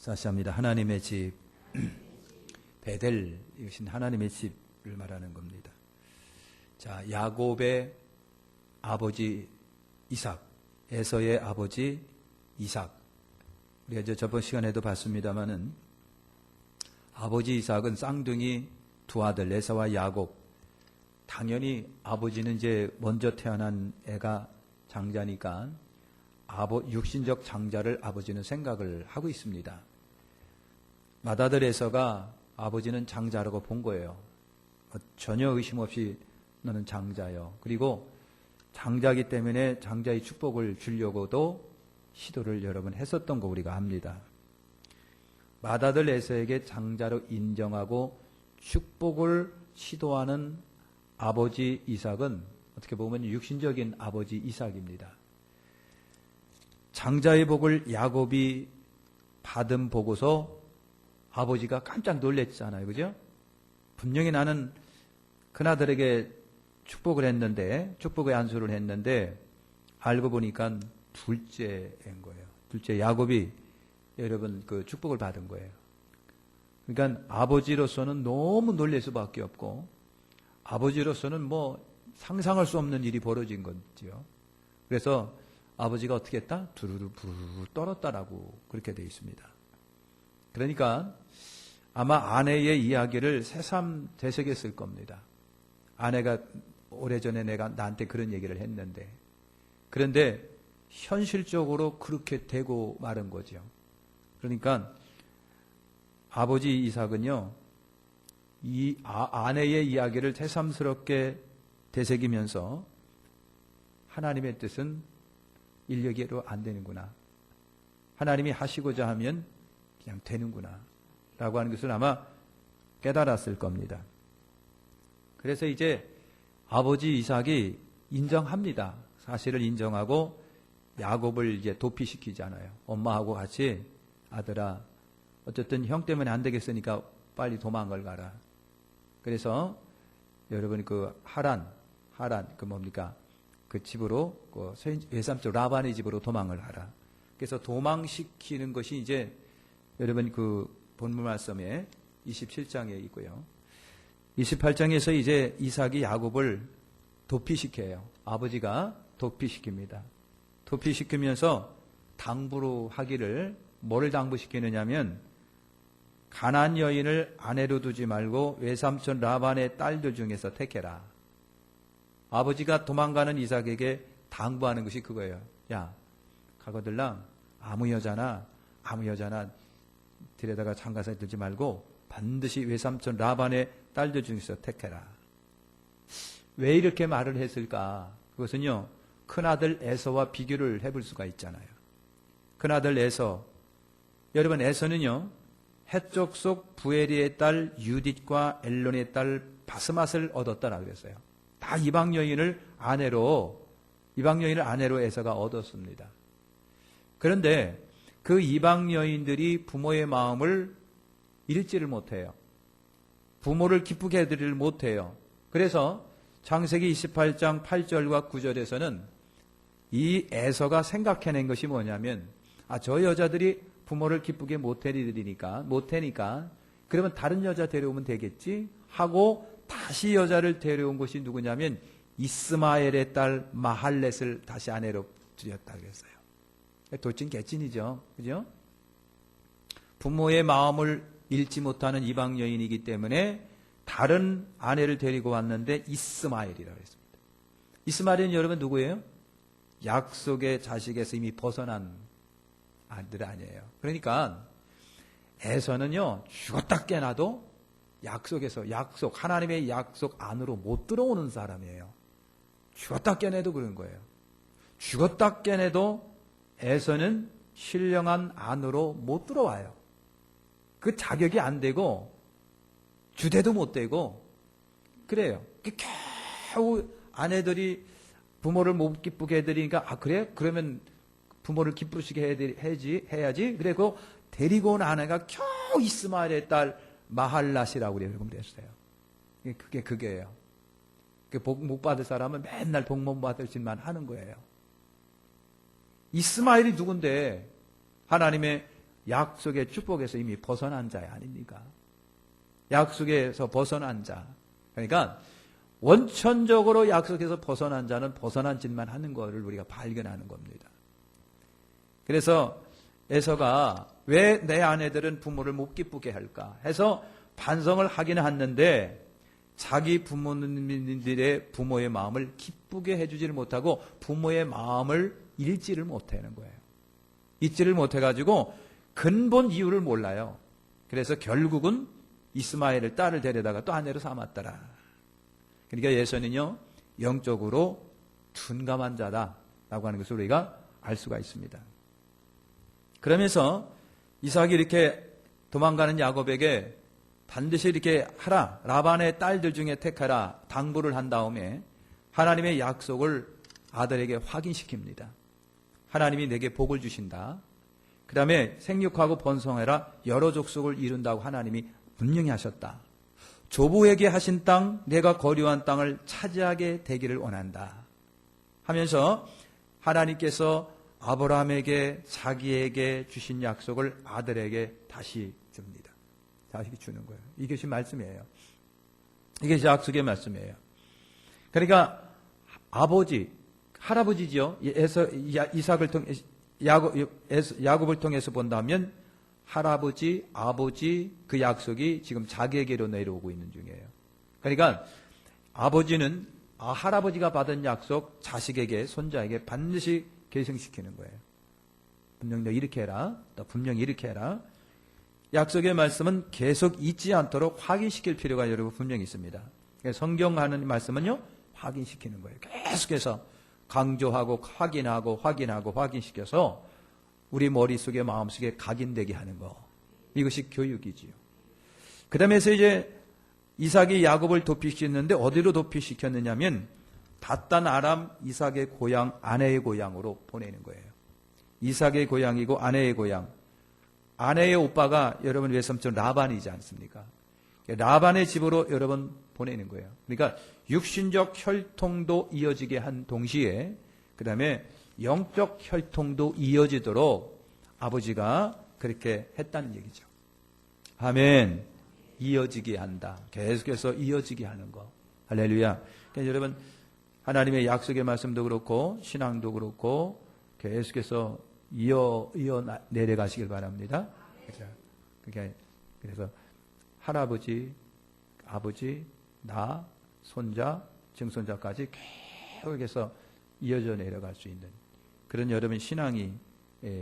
사시합니다. 하나님의 집, 베델, 이것은 하나님의 집을 말하는 겁니다. 자, 야곱의 아버지 이삭, 에서의 아버지 이삭. 우리가 이제 저번 시간에도 봤습니다마는 아버지 이삭은 쌍둥이 두 아들 에서와 야곱. 당연히 아버지는 이제 먼저 태어난 애가 장자니까 육신적 장자를 아버지는 생각을 하고 있습니다. 맏아들 에서가 아버지는 장자라고 본 거예요. 전혀 의심 없이 너는 장자요. 그리고 장자이기 때문에 장자의 축복을 주려고도 시도를 여러 번 했었던 거 우리가 압니다. 맏아들 에서에게 장자로 인정하고 축복을 시도하는 아버지 이삭은 어떻게 보면 육신적인 아버지 이삭입니다. 장자의 복을 야곱이 받은 보고서 아버지가 깜짝 놀랐잖아요. 그죠? 분명히 나는 큰아들에게 축복을 했는데, 축복의 안수를 했는데, 알고 보니까 둘째인 거예요. 둘째 야곱이 여러분 그 축복을 받은 거예요. 그러니까 아버지로서는 너무 놀랄 수밖에 없고, 아버지로서는 뭐 상상할 수 없는 일이 벌어진 거지요. 그래서 아버지가 어떻게 했다? 두루루 부르르 떨었다라고 그렇게 되어 있습니다. 그러니까 아마 아내의 이야기를 새삼 되새겼을 겁니다. 아내가 오래전에 내가 나한테 그런 얘기를 했는데, 그런데 현실적으로 그렇게 되고 마른 거죠. 그러니까 아버지 이삭은요, 이 아내의 이야기를 새삼스럽게 되새기면서 하나님의 뜻은 인력으로 안 되는구나. 하나님이 하시고자 하면 그냥 되는구나. 라고 하는 것을 아마 깨달았을 겁니다. 그래서 이제 아버지 이삭이 인정합니다. 사실을 인정하고 야곱을 이제 도피시키잖아요. 엄마하고 같이 아들아, 어쨌든 형 때문에 안 되겠으니까 빨리 도망을 가라. 그래서 여러분 그 하란 그 뭡니까? 그 집으로 그 외삼촌 라반의 집으로 도망을 하라. 그래서 도망시키는 것이 이제 여러분 그 본문 말씀에 27장에 있고요. 28장에서 이제 이삭이 야곱을 도피시켜요. 아버지가 도피시킵니다. 도피시키면서 당부로 하기를 뭐를 당부시키느냐면 가나안 여인을 아내로 두지 말고 외삼촌 라반의 딸들 중에서 택해라. 아버지가 도망가는 이삭에게 당부하는 것이 그거예요. 야, 가거들랑 아무 여자나 들여다가 장가서 들지 말고 반드시 외삼촌 라반의 딸들 중에서 택해라. 왜 이렇게 말을 했을까? 그것은요, 큰아들 에서와 비교를 해볼 수가 있잖아요. 큰아들 에서, 여러분 에서는요, 해쪽 속 부에리의 딸 유딧과 엘론의 딸 바스맛을 얻었다라 그랬어요. 다 이방 여인을 아내로 에서가 얻었습니다. 그런데 그 이방 여인들이 부모의 마음을 잃지를 못해요. 부모를 기쁘게 해드리를 못해요. 그래서 창세기 28장 8절과 9절에서는 이 에서가 생각해낸 것이 뭐냐면, 저 여자들이 부모를 기쁘게 못해니까 그러면 다른 여자 데려오면 되겠지 하고 다시 여자를 데려온 것이 누구냐면 이스마엘의 딸 마할렛을 다시 아내로 들였다 그랬어요. 돌진 개찐이죠. 그죠? 부모의 마음을 잃지 못하는 이방 여인이기 때문에 다른 아내를 데리고 왔는데 이스마엘이라고 했습니다. 이스마엘은 여러분 누구예요? 약속의 자식에서 이미 벗어난 아들 아니에요. 그러니까 에서는요, 죽었다 깨나도 하나님의 약속 안으로 못 들어오는 사람이에요. 죽었다 깨내도 그런 거예요. 죽었다 깨내도 에서는 신령한 안으로 못 들어와요. 그 자격이 안 되고 주대도 못 되고 그래요. 겨우 아내들이 부모를 못 기쁘게 해드리니까 그래? 그러면 부모를 기쁘시게 해야지. 그리고 데리고 온 아내가 겨우 이스마엘의 딸 마할랏이라고 그러면 됐어요. 그게예요. 복 못 받을 사람은 맨날 복 못 받을 짓만 하는 거예요. 이스마엘이 누군데 하나님의 약속의 축복에서 이미 벗어난 자 아닙니까? 약속에서 벗어난 자. 그러니까 원천적으로 약속에서 벗어난 자는 벗어난 짓만 하는 것을 우리가 발견하는 겁니다. 그래서 에서가 왜 내 아내들은 부모를 못 기쁘게 할까 해서 반성을 하기는 했는데 자기 부모님들의 부모의 마음을 기쁘게 해주지를 못하고 부모의 마음을 읽지를 못하는 거예요. 읽지를 못해가지고 근본 이유를 몰라요. 그래서 결국은 이스마엘을 딸을 데려다가 또 아내로 삼았더라. 그러니까 에서는요 영적으로 둔감한 자다라고 하는 것을 우리가 알 수가 있습니다. 그러면서 이삭이 이렇게 도망가는 야곱에게 반드시 이렇게 하라, 라반의 딸들 중에 택하라 당부를 한 다음에 하나님의 약속을 아들에게 확인시킵니다. 하나님이 내게 복을 주신다. 그 다음에 생육하고 번성해라, 여러 족속을 이룬다고 하나님이 분명히 하셨다. 조부에게 하신 땅, 내가 거류한 땅을 차지하게 되기를 원한다 하면서 하나님께서 아브라함에게 자기에게 주신 약속을 아들에게 다시 줍니다. 다시 주는 거예요. 이것이 말씀이에요. 이것이 약속의 말씀이에요. 그러니까 아버지, 할아버지지요. 이삭을 통해 야곱을 통해서 본다면 할아버지, 아버지 그 약속이 지금 자기에게로 내려오고 있는 중이에요. 그러니까 아버지는 할아버지가 받은 약속 자식에게, 손자에게 반드시 계승시키는 거예요. 분명히 너 이렇게 해라. 또 분명히 이렇게 해라. 약속의 말씀은 계속 잊지 않도록 확인시킬 필요가 여러분 분명히 있습니다. 성경 하는 말씀은요 확인시키는 거예요. 계속해서 강조하고 확인시켜서 우리 머릿속에 마음속에 각인되게 하는 거. 이것이 교육이지요. 그 다음에서 이제 이삭이 야곱을 도피시켰는데 어디로 도피시켰느냐면 닷단 아람 이삭의 고향 아내의 고향으로 보내는 거예요. 이삭의 고향이고 아내의 고향. 아내의 오빠가 여러분 외삼촌 라반이지 않습니까? 라반의 집으로 여러분 보내는 거예요. 그러니까 육신적 혈통도 이어지게 한 동시에 그 다음에 영적 혈통도 이어지도록 아버지가 그렇게 했다는 얘기죠. 아멘. 이어지게 한다. 계속해서 이어지게 하는 거. 할렐루야. 그러니까 여러분 하나님의 약속의 말씀도 그렇고 신앙도 그렇고 계속해서 이어 내려가시길 바랍니다. 그래서 할아버지, 아버지, 나, 손자, 증손자까지 계속해서 이어져 내려갈 수 있는 그런 여러분 신앙이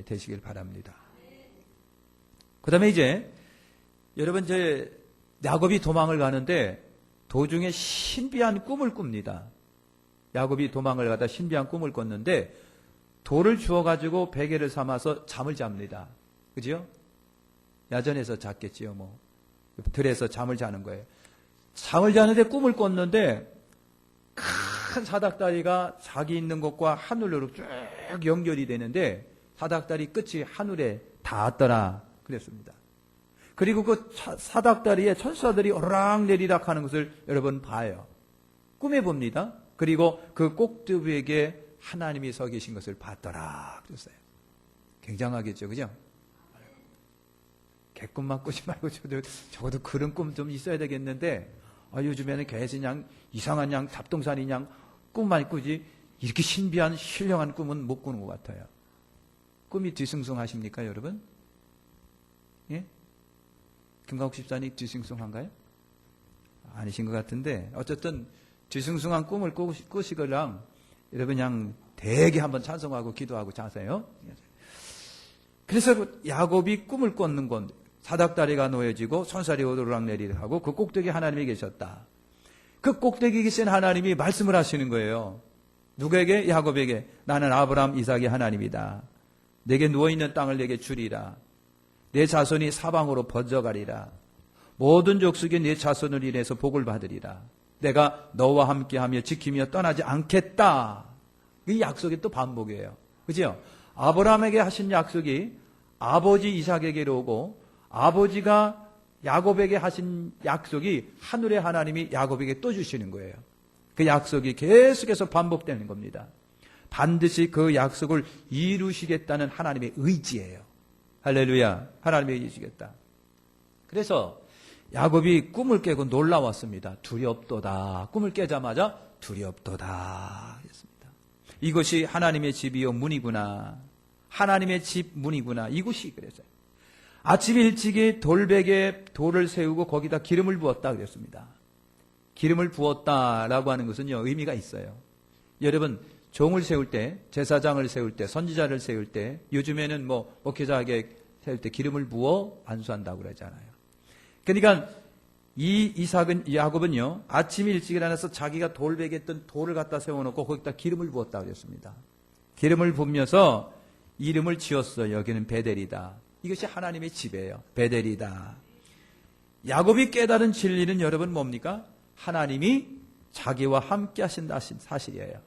되시길 바랍니다. 그 다음에 이제 여러분 야곱이 도망을 가는데 도중에 신비한 꿈을 꿉니다. 야곱이 도망을 가다 신비한 꿈을 꿨는데 돌을 주워가지고 베개를 삼아서 잠을 잡니다. 그죠? 야전에서 잤겠지요, 뭐. 들에서 잠을 자는 거예요. 잠을 자는데 꿈을 꿨는데 큰 사닥다리가 자기 있는 곳과 하늘로 쭉 연결이 되는데 사닥다리 끝이 하늘에 닿았더라. 그랬습니다. 그리고 그 사닥다리에 천사들이 오르락내리락 하는 것을 여러분 봐요. 꿈에 봅니다. 그리고 그 꼭두비에게 하나님이 서 계신 것을 봤더라. 그랬어요. 굉장하겠죠, 그죠? 개꿈만 꾸지 말고 적어도 그런 꿈 좀 있어야 되겠는데, 요즘에는 계속 그냥 이상한 양, 잡동사니 양 꿈만 꾸지, 이렇게 신비한, 신령한 꿈은 못 꾸는 것 같아요. 꿈이 뒤숭숭하십니까, 여러분? 예? 김광욱 집사님 뒤숭숭한가요? 아니신 것 같은데, 어쨌든, 뒤숭숭한 꿈을 꾸시거랑 여러분 그냥 대개 한번 찬송하고 기도하고 자세요. 그래서 야곱이 꿈을 꿨는 건 사닥다리가 놓여지고 손살이 오르락내리락 하고 그 꼭대기 하나님이 계셨다. 그 꼭대기에 계신 하나님이 말씀을 하시는 거예요. 누구에게? 야곱에게. 나는 아브라함 이삭의 하나님이다. 내게 누워있는 땅을 내게 주리라. 내 자손이 사방으로 번져가리라. 모든 족속이 내 자손을 인해서 복을 받으리라. 내가 너와 함께하며 지키며 떠나지 않겠다. 이 약속이 또 반복이에요. 그죠? 아브라함에게 하신 약속이 아버지 이삭에게로 오고 아버지가 야곱에게 하신 약속이 하늘의 하나님이 야곱에게 또 주시는 거예요. 그 약속이 계속해서 반복되는 겁니다. 반드시 그 약속을 이루시겠다는 하나님의 의지예요. 할렐루야. 하나님이 이기시겠다. 그래서 야곱이 꿈을 깨고 놀라웠습니다. 두렵도다. 꿈을 깨자마자 두렵도다 했습니다. 이것이 하나님의 집이요 문이구나. 하나님의 집 문이구나. 이곳이 그랬어요. 아침 일찍이 돌베개에 돌을 세우고 거기다 기름을 부었다 그랬습니다. 기름을 부었다라고 하는 것은요, 의미가 있어요. 여러분, 종을 세울 때, 제사장을 세울 때, 선지자를 세울 때, 요즘에는 목회자에게 세울 때 기름을 부어 안수한다고 그러잖아요. 그러니까 야곱은요, 아침 일찍 일어나서 자기가 돌베개에 있던 돌을 갖다 세워놓고 거기다 기름을 부었다 그랬습니다. 기름을 부으면서 이름을 지었어요. 여기는 베델이다. 이것이 하나님의 집이에요. 베델이다. 야곱이 깨달은 진리는 여러분 뭡니까? 하나님이 자기와 함께 하신다 하신 사실이에요.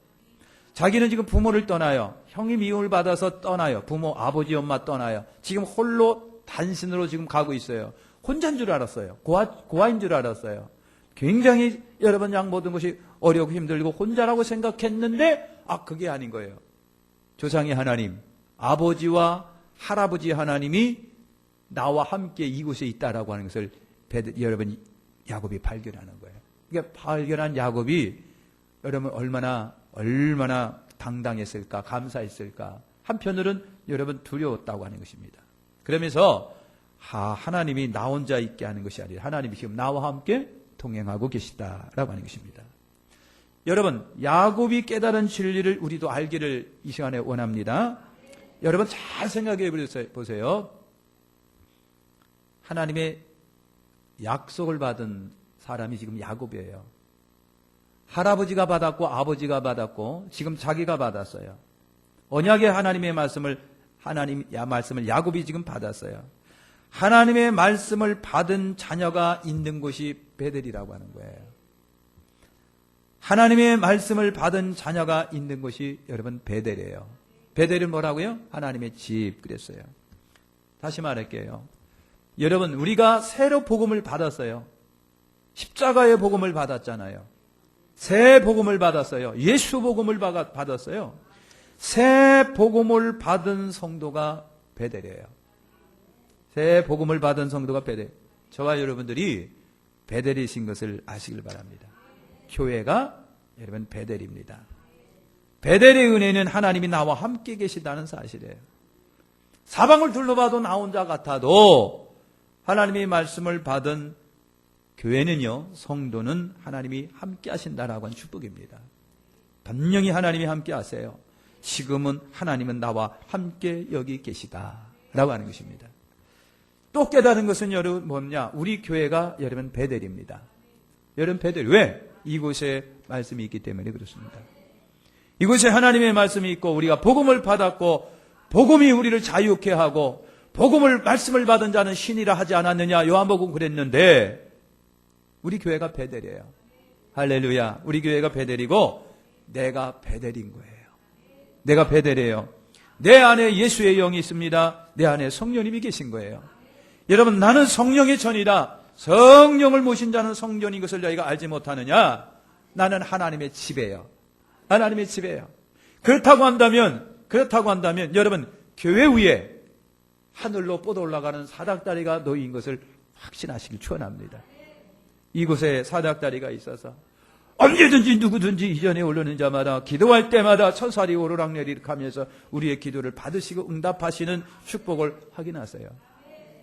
자기는 지금 부모를 떠나요. 형이 미움을 받아서 떠나요. 부모, 아버지, 엄마 떠나요. 지금 홀로 단신으로 지금 가고 있어요. 혼자인 줄 알았어요. 고아인 줄 알았어요. 굉장히 여러분 모든 것이 어렵고 힘들고 혼자라고 생각했는데 그게 아닌 거예요. 조상의 하나님, 아버지와 할아버지 하나님이 나와 함께 이곳에 있다라고 하는 것을 여러분 야곱이 발견하는 거예요. 그러니까 발견한 야곱이 여러분 얼마나 당당했을까, 감사했을까. 한편으로는 여러분 두려웠다고 하는 것입니다. 그러면서 하나님이 나 혼자 있게 하는 것이 아니라 하나님이 지금 나와 함께 동행하고 계시다라고 하는 것입니다. 여러분, 야곱이 깨달은 진리를 우리도 알기를 이 시간에 원합니다. 여러분 잘 생각해 보세요. 하나님의 약속을 받은 사람이 지금 야곱이에요. 할아버지가 받았고 아버지가 받았고 지금 자기가 받았어요. 언약의 하나님의 말씀을 야곱이 지금 받았어요. 하나님의 말씀을 받은 자녀가 있는 곳이 베델이라고 하는 거예요. 하나님의 말씀을 받은 자녀가 있는 곳이 여러분 베델이에요. 베델은 뭐라고요? 하나님의 집 그랬어요. 다시 말할게요. 여러분 우리가 새로 복음을 받았어요. 십자가의 복음을 받았잖아요. 새 복음을 받았어요. 예수 복음을 받았어요. 새 복음을 받은 성도가 베델이에요. 새 복음을 받은 성도가 베델. 저와 여러분들이 베델이신 것을 아시길 바랍니다. 교회가 여러분 베델입니다. 베델의 은혜는 하나님이 나와 함께 계시다는 사실이에요. 사방을 둘러봐도 나 혼자 같아도 하나님의 말씀을 받은 교회는요, 성도는 하나님이 함께 하신다라고 하는 축복입니다. 분명히 하나님이 함께 하세요. 지금은 하나님은 나와 함께 여기 계시다라고 하는 것입니다. 또 깨달은 것은 여러분 뭐냐? 우리 교회가 여러분 베델입니다. 여러분 베델 왜? 이곳에 말씀이 있기 때문에 그렇습니다. 이곳에 하나님의 말씀이 있고 우리가 복음을 받았고 복음이 우리를 자유케 하고 말씀을 받은 자는 신이라 하지 않았느냐? 요한복음 그랬는데 우리 교회가 베델이에요. 할렐루야. 우리 교회가 베델이고 내가 베델인 거예요. 내가 베델이에요. 내 안에 예수의 영이 있습니다. 내 안에 성령님이 계신 거예요. 여러분 나는 성령의 전이다. 성령을 모신 자는 성전인 것을 너희가 알지 못하느냐? 나는 하나님의 집이에요. 하나님의 집이에요. 그렇다고 한다면 여러분 교회 위에 하늘로 뻗어 올라가는 사닥다리가 놓인 것을 확신하시길 축원합니다. 이곳에 사닥다리가 있어서 언제든지 누구든지 이전에 오르는 자마다 기도할 때마다 천사리 오르락내리락 하면서 우리의 기도를 받으시고 응답하시는 축복을 확인하세요.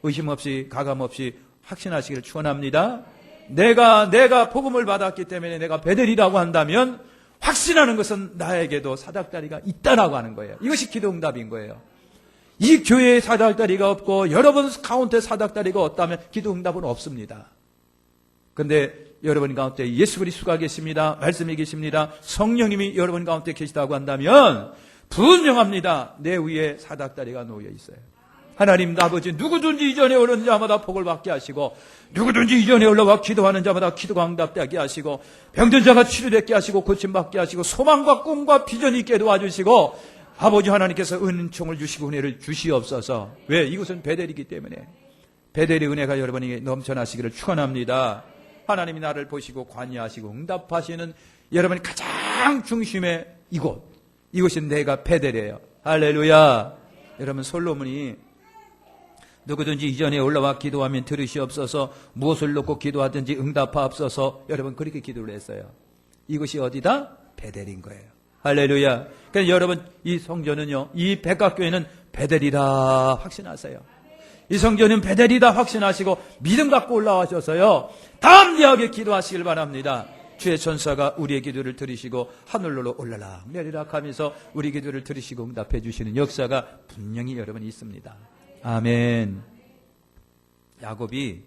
의심 없이 가감 없이 확신하시기를 축원합니다. 내가 복음을 받았기 때문에 내가 베델이라고 한다면 확신하는 것은 나에게도 사닥다리가 있다라고 하는 거예요. 이것이 기도 응답인 거예요. 이 교회에 사닥다리가 없고 여러분 가운데 사닥다리가 없다면 기도 응답은 없습니다. 그런데 여러분 가운데 예수 그리스도가 계십니다. 말씀이 계십니다. 성령님이 여러분 가운데 계시다고 한다면 분명합니다. 내 위에 사닥다리가 놓여 있어요. 하나님 아버지 누구든지 이전에 오르는 자마다 복을 받게 하시고 누구든지 이전에 올라가 기도하는 자마다 기도가 응답되게 하시고 병든 자가 치료되게 하시고 고침받게 하시고 소망과 꿈과 비전이 있게 도와주시고 아버지 하나님께서 은총을 주시고 은혜를 주시옵소서. 왜? 이곳은 베델이기 때문에 베델의 은혜가 여러분에게 넘쳐나시기를 축원합니다. 하나님이 나를 보시고 관여하시고 응답하시는 여러분의 가장 중심의 이곳이 내가 베델이에요. 할렐루야. 여러분 솔로몬이 누구든지 이전에 올라와 기도하면 들으시옵소서, 무엇을 놓고 기도하든지 응답하옵소서. 여러분 그렇게 기도를 했어요. 이것이 어디다? 베델인 거예요. 할렐루야. 그래서 여러분 이 성전은요, 이 백각교회는 베델이다 확신하세요. 이 성전은 베델이다 확신하시고 믿음 갖고 올라와셔서요, 담대하게 기도하시길 바랍니다. 주의 천사가 우리의 기도를 들으시고 하늘로 올라락 내리락 하면서 우리 기도를 들으시고 응답해 주시는 역사가 분명히 여러분 있습니다. 아멘. 야곱이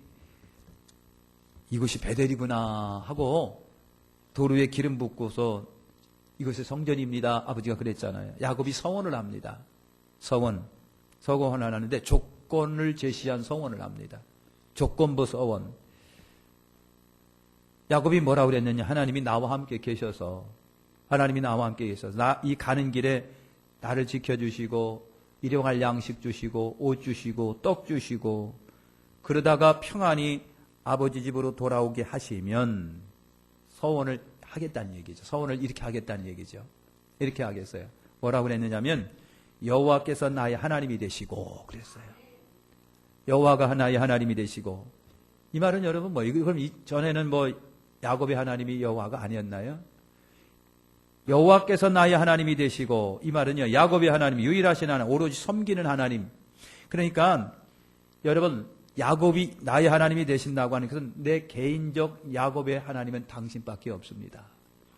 이것이 베델이구나 하고 도로에 기름 붓고서 이것이 성전입니다. 아버지가 그랬잖아요. 야곱이 서원을 합니다. 서원을 하는데 조건을 제시한 서원을 합니다. 조건부 서원. 야곱이 뭐라고 그랬느냐? 하나님이 나와 함께 계셔서 이 가는 길에 나를 지켜주시고 일용할 양식 주시고 옷 주시고 떡 주시고 그러다가 평안히 아버지 집으로 돌아오게 하시면 서원을 하겠다는 얘기죠. 서원을 이렇게 하겠다는 얘기죠. 이렇게 하겠어요. 뭐라고 그랬느냐면 여호와께서 나의 하나님이 되시고 그랬어요. 여호와가 나의 하나님이 되시고. 이 말은 여러분 그럼 전에는 야곱의 하나님이 여호와가 아니었나요? 여호와께서 나의 하나님이 되시고, 이 말은요, 야곱의 하나님, 유일하신 하나님, 오로지 섬기는 하나님. 그러니까 여러분 야곱이 나의 하나님이 되신다고 하는 것은 내 개인적 야곱의 하나님은 당신밖에 없습니다.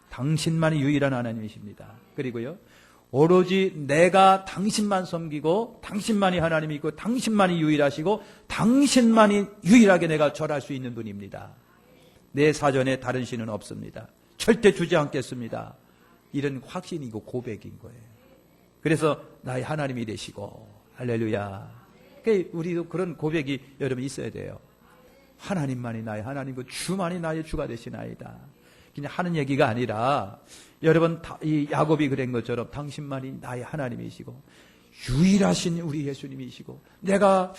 당신만이 유일한 하나님이십니다. 그리고요, 오로지 내가 당신만 섬기고 당신만이 하나님이고 당신만이 유일하시고 당신만이 유일하게 내가 절할 수 있는 분입니다. 내 사전에 다른 신은 없습니다. 절대 주지 않겠습니다. 이런 확신이고 고백인 거예요. 그래서 나의 하나님이 되시고, 할렐루야. 우리도 그런 고백이 여러분 있어야 돼요. 하나님만이 나의 하나님이고 주만이 나의 주가 되시나이다. 그냥 하는 얘기가 아니라 여러분 이 야곱이 그런 것처럼 당신만이 나의 하나님이시고 유일하신 우리 예수님이시고 내가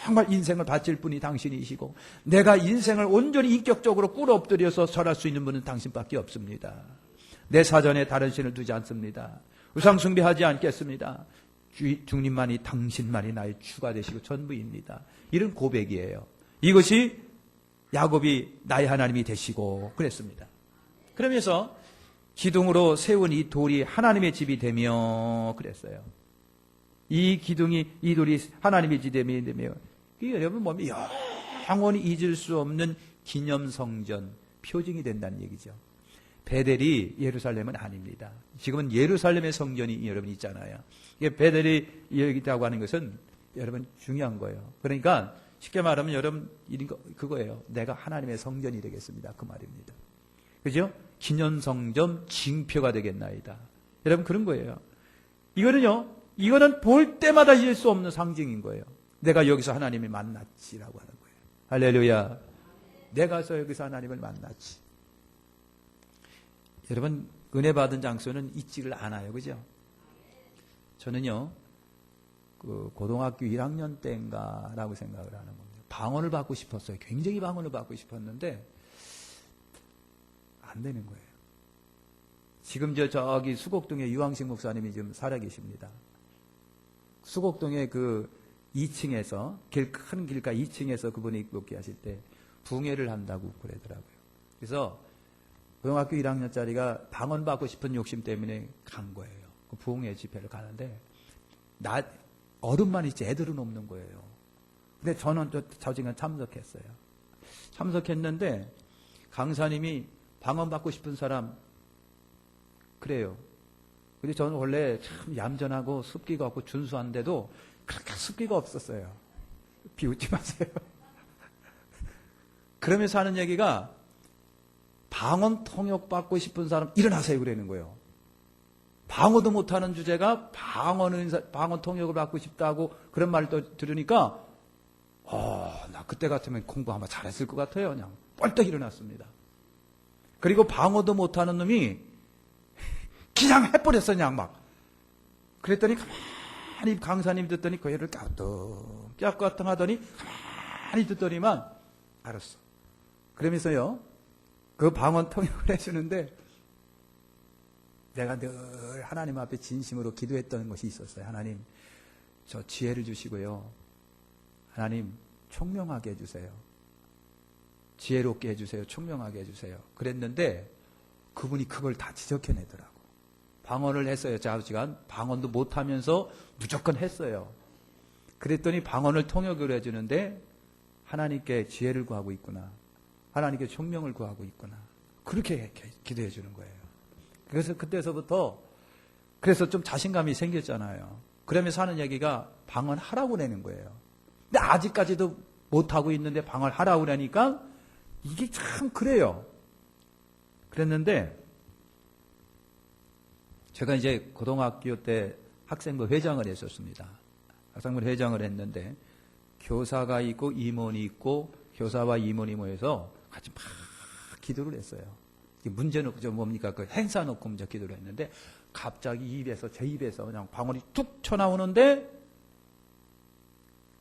정말 인생을 바칠 분이 당신이시고 내가 인생을 온전히 인격적으로 꿇어엎드려서 절할 수 있는 분은 당신밖에 없습니다. 내 사전에 다른 신을 두지 않습니다. 우상 숭배하지 않겠습니다. 주님만이 당신만이 나의 주가 되시고 전부입니다. 이런 고백이에요. 이것이 야곱이 나의 하나님이 되시고 그랬습니다. 그러면서 기둥으로 세운 이 돌이 하나님의 집이 되며 그랬어요. 이 돌이 하나님의 집이 되며 여러분 보면 영원히 잊을 수 없는 기념성전, 표징이 된다는 얘기죠. 베델이 예루살렘은 아닙니다. 지금은 예루살렘의 성전이 여러분 있잖아요. 이게 베델이 여기다고 하는 것은 여러분 중요한 거예요. 그러니까 쉽게 말하면 여러분 그거예요. 내가 하나님의 성전이 되겠습니다. 그 말입니다. 그죠? 기념성전 징표가 되겠나이다. 여러분 그런 거예요. 이거는 볼 때마다 잊을 수 없는 상징인 거예요. 내가 여기서 하나님을 만났지라고 하는 거예요. 할렐루야. 내가 여기서 하나님을 만났지. 여러분 은혜 받은 장소는 잊지를 않아요. 그죠? 저는요 고등학교 1학년 때인가라고 생각을 하는 겁니다. 방언을 받고 싶었어요. 굉장히 방언을 받고 싶었는데 안 되는 거예요. 지금 저기 수곡동에 유황식 목사님이 지금 살아계십니다. 수곡동에 그 2층에서 큰 길가 2층에서 그분이 목회하실 때 붕해를 한다고 그러더라고요. 그래서 고등학교 1학년짜리가 방언 받고 싶은 욕심 때문에 간 거예요. 그 부흥회 집회를 가는데 어른만 있지 애들은 없는 거예요. 근데 저는 저지간 참석했어요. 참석했는데 강사님이 방언 받고 싶은 사람 그래요. 근데 저는 원래 참 얌전하고 습기가 없고 준수한데도 그렇게 습기가 없었어요. 비웃지 마세요. 그러면서 하는 얘기가 방언 통역 받고 싶은 사람 일어나세요 그러는 거예요. 방어도 못하는 주제가 방언 통역을 받고 싶다고 그런 말을 또 들으니까 나 그때 같으면 공부 아마 잘했을 것 같아요. 그냥 뻘떡 일어났습니다. 그리고 방어도 못하는 놈이 그냥 해버렸어 그냥 막. 그랬더니 가만히 강사님 듣더니 그 애를 까뜩 하더니 가만히 듣더니만 알았어. 그러면서요 그 방언 통역을 해주는데 내가 늘 하나님 앞에 진심으로 기도했던 것이 있었어요. 하나님 저 지혜를 주시고요 하나님 총명하게 해주세요. 지혜롭게 해주세요. 총명하게 해주세요. 그랬는데 그분이 그걸 다 지적해내더라고. 방언을 했어요. 좌우지간 방언도 못하면서 무조건 했어요. 그랬더니 방언을 통역을 해주는데 하나님께 지혜를 구하고 있구나. 하나님께 총명을 구하고 있구나. 그렇게 기도해 주는 거예요. 그래서 그때서부터 그래서 좀 자신감이 생겼잖아요. 그러면서 하는 얘기가 방언하라고 내는 거예요. 근데 아직까지도 못하고 있는데 방언하라고 그러니까 이게 참 그래요. 그랬는데 제가 이제 고등학교 때 학생부 회장을 했었습니다. 학생부 회장을 했는데 교사가 있고 임원이 있고 교사와 임원이 모여서 같이 막 기도를 했어요. 문제는 뭡니까? 그 행사 놓고 먼저 기도를 했는데 갑자기 제 입에서 그냥 방언이 툭 튀어나오는데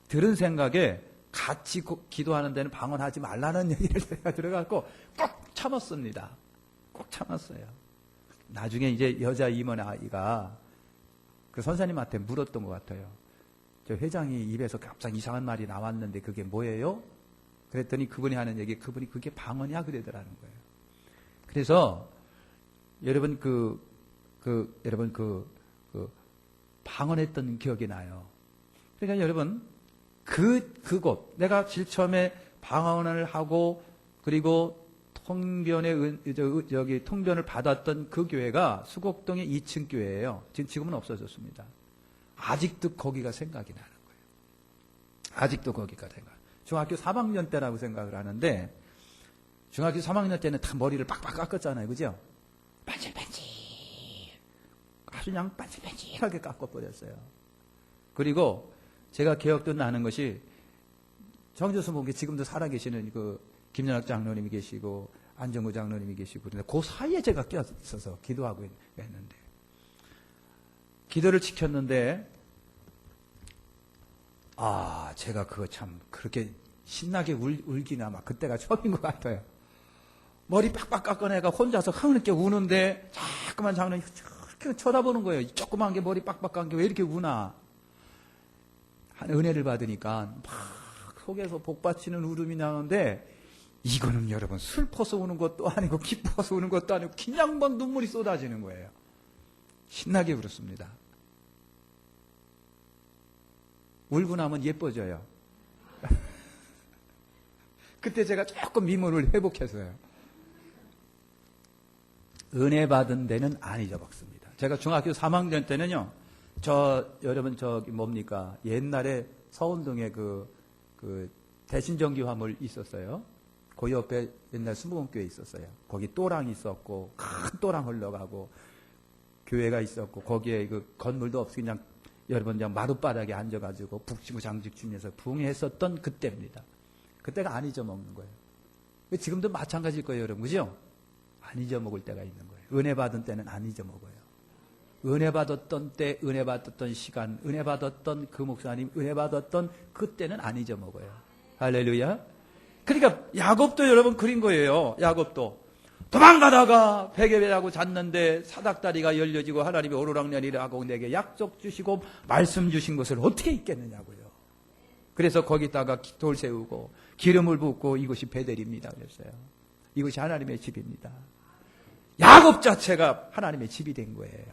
들은 생각에 같이 기도하는 데는 방언하지 말라는 얘기를 제가 들어가고 꼭 참았습니다. 꼭 참았어요. 나중에 이제 여자 임원 아이가 그 선생님한테 물었던 것 같아요. 저 회장이 입에서 갑자기 이상한 말이 나왔는데 그게 뭐예요? 그랬더니 그분이 하는 얘기, 그분이 그게 방언이야 그러더라는 거예요. 그래서 여러분 여러분 방언했던 기억이 나요. 그러니까 여러분 그곳 내가 제일 처음에 방언을 하고 그리고 통변을 받았던 그 교회가 수곡동의 2층 교회예요. 지금은 없어졌습니다. 아직도 거기가 생각이 나는 거예요. 아직도 거기가 생각. 중학교 3학년 때라고 생각을 하는데 중학교 3학년 때는 다 머리를 빡빡 깎았잖아요. 그죠? 반질반질. 아주 그냥 반질반질하게 깎아버렸어요. 그리고 제가 기억도 나는 것이 정조수 목에 지금도 살아계시는 그 김연학 장로님이 계시고 안정구 장로님이 계시고 그런데 그 사이에 제가 껴있어서 기도하고 했는데 기도를 지켰는데 제가 그거 참 그렇게 신나게 울기나 막 그때가 처음인 것 같아요. 머리 빡빡 깎아내가 혼자서 흐느껴 우는데 자꾸만 장로님이 저렇게 쳐다보는 거예요. 조그만 게 머리 빡빡 깎은 게 왜 이렇게 우나. 한 은혜를 받으니까 막 속에서 복받치는 울음이 나는데 이거는 여러분 슬퍼서 우는 것도 아니고 기뻐서 우는 것도 아니고 그냥 막 눈물이 쏟아지는 거예요. 신나게 울었습니다. 울고 나면 예뻐져요. 그때 제가 조금 미모를 회복했어요. 은혜 받은 데는 안 잊어먹습니다. 제가 중학교 3학년 때는요, 여러분, 뭡니까? 옛날에 서운동에 그 대신전기 화물 있었어요. 그 옆에 옛날 수목원교회 있었어요. 거기 또랑 있었고, 큰 또랑 흘러가고, 교회가 있었고, 거기에 그 건물도 없이 그냥 여러분 그냥 마룻바닥에 앉아가지고 북치고 장직치면서 부흥했었던 그때입니다. 그때가 안 잊어먹는 거예요. 지금도 마찬가지일 거예요, 여러분. 그죠? 안 잊어먹을 때가 있는 거예요. 은혜 받은 때는 안 잊어먹어요. 은혜 받았던 때, 은혜 받았던 시간, 은혜 받았던 그 목사님, 은혜 받았던 그때는 안 잊어먹어요. 할렐루야. 그러니까 야곱도 여러분 그린 거예요. 야곱도. 도망가다가 베개하고 잤는데 사닥다리가 열려지고 하나님이 오르락내리락하고 내게 약속 주시고 말씀 주신 것을 어떻게 잊겠느냐고요. 그래서 거기다가 돌 세우고 기름을 붓고 이것이 베델입니다 그랬어요. 이것이 하나님의 집입니다. 야곱 자체가 하나님의 집이 된 거예요.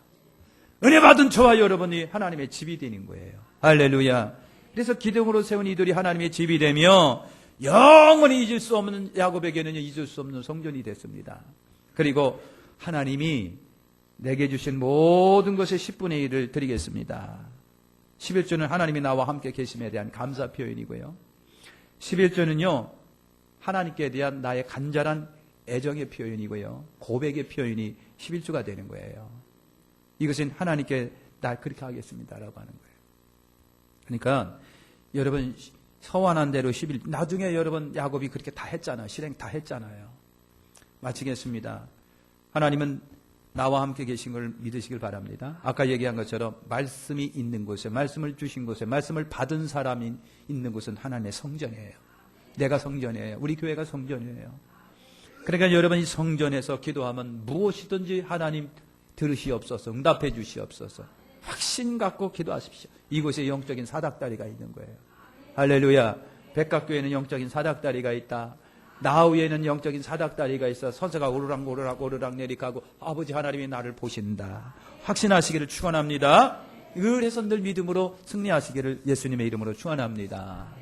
은혜 받은 저와 여러분이 하나님의 집이 되는 거예요. 할렐루야. 그래서 기둥으로 세운 이들이 하나님의 집이 되며 영원히 잊을 수 없는 야곱에게는 잊을 수 없는 성전이 됐습니다. 그리고 하나님이 내게 주신 모든 것의 10분의 1을 드리겠습니다. 11조는 하나님이 나와 함께 계심에 대한 감사 표현이고요. 11조는요 하나님께 대한 나의 간절한 애정의 표현이고요. 고백의 표현이 11조가 되는 거예요. 이것은 하나님께 나 그렇게 하겠습니다라고 하는 거예요. 그러니까 여러분 서원한 대로 11, 나중에 여러분 야곱이 그렇게 다 했잖아요. 실행 다 했잖아요. 마치겠습니다. 하나님은 나와 함께 계신 걸 믿으시길 바랍니다. 아까 얘기한 것처럼 말씀이 있는 곳에, 말씀을 주신 곳에, 말씀을 받은 사람이 있는 곳은 하나님의 성전이에요. 내가 성전이에요. 우리 교회가 성전이에요. 그러니까 여러분 이 성전에서 기도하면 무엇이든지 하나님 들으시옵소서, 응답해 주시옵소서. 확신 갖고 기도하십시오. 이곳에 영적인 사닥다리가 있는 거예요. 할렐루야. 백각교회는 영적인 사닥다리가 있다. 나우에는 영적인 사닥다리가 있어. 서서가 오르락 내리가고 아버지 하나님이 나를 보신다. 확신하시기를 축원합니다. 그래서 늘 믿음으로 승리하시기를 예수님의 이름으로 축원합니다.